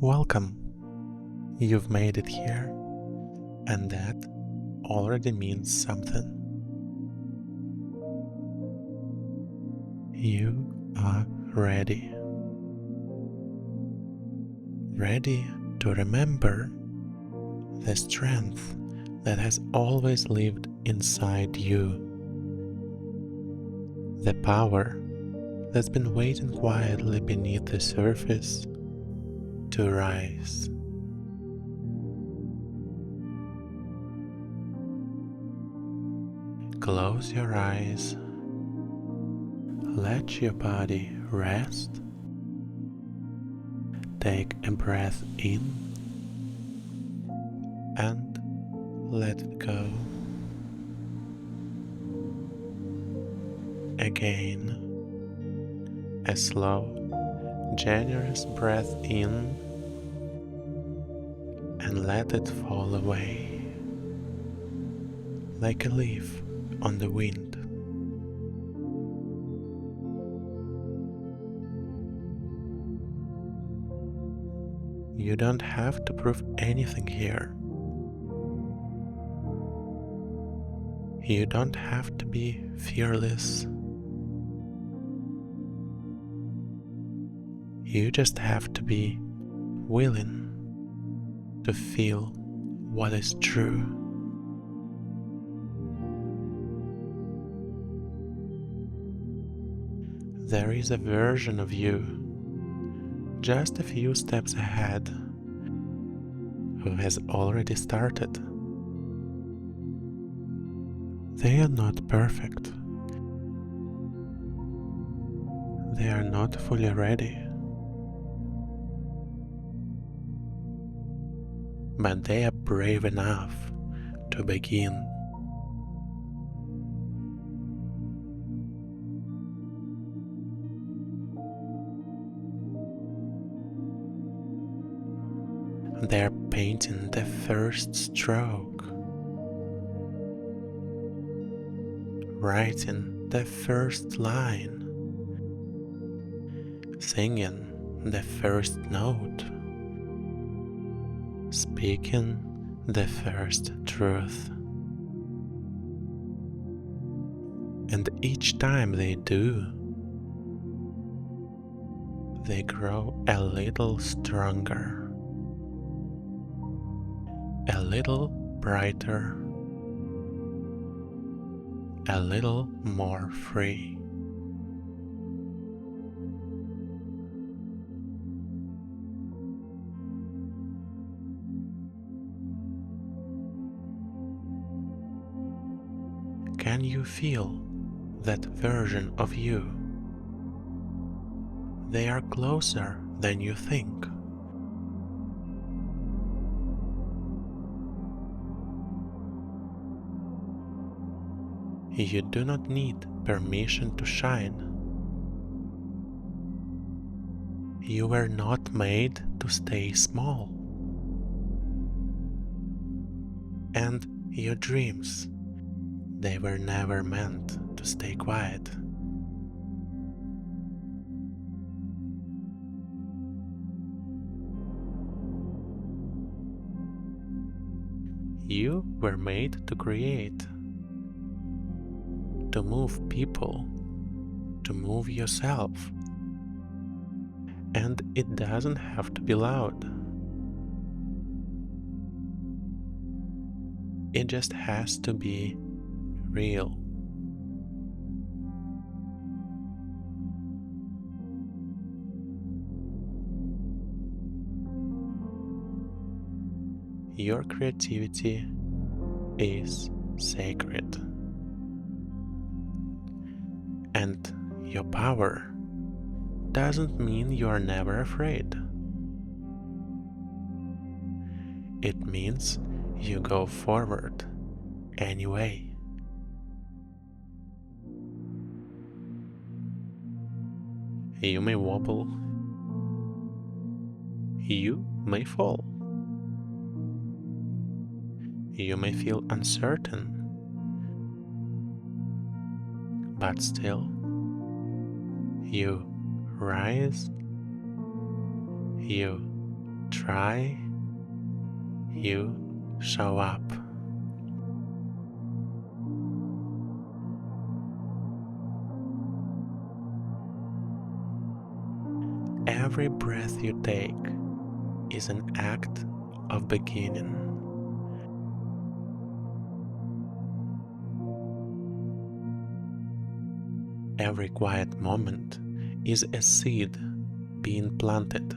Welcome. You've made it here, and that already means something. You are ready. Ready to remember the strength that has always lived inside you. The power that's been waiting quietly beneath the surface to rise. Close your eyes. Let your body rest. Take a breath in and let it go. Again, a slow, generous breath in and let it fall away like a leaf on the wind. You don't have to prove anything here. You don't have to be fearless. You just have to be willing to feel what is true. There is a version of you just a few steps ahead who has already started. They are not perfect. They are not fully ready. But they are brave enough to begin. They are painting the first stroke, writing the first line, singing the first note, speaking the first truth. And each time they do, they grow a little stronger, a little brighter, a little more free. Can you feel that version of you? They are closer than you think. You do not need permission to shine. You were not made to stay small. And your dreams, they were never meant to stay quiet. You were made to create, to move people, to move yourself. And it doesn't have to be loud. It just has to be real. Your creativity is sacred. And your power doesn't mean you are never afraid. It means you go forward anyway. You may wobble. You may fall. You may feel uncertain. But still, you rise, you Try, you show up. Every breath you take is an act of beginning. Every quiet moment is a seed being planted.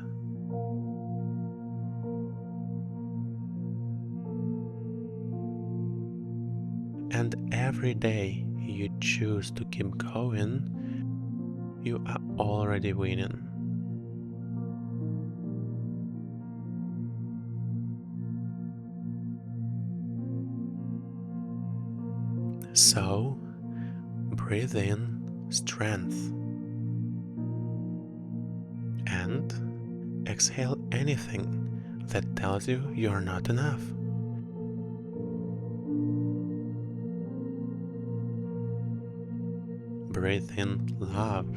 And every day you choose to keep going, you are already winning. So, breathe in strength and exhale anything that tells you you're not enough. Breathe in love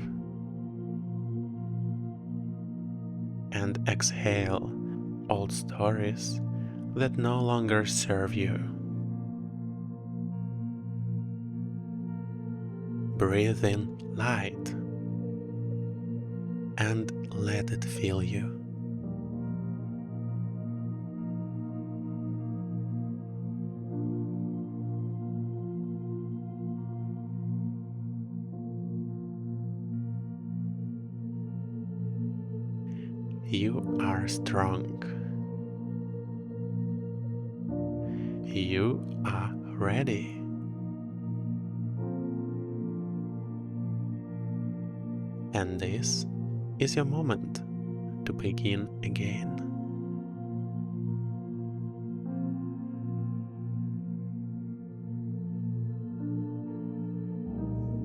and exhale old stories that no longer serve you. Breathe in light and let it fill you. You are strong. You are ready. And this is your moment to begin again.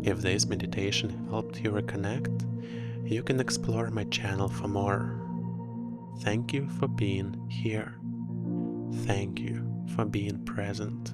If this meditation helped you reconnect, you can explore my channel for more. Thank you for being here. Thank you for being present.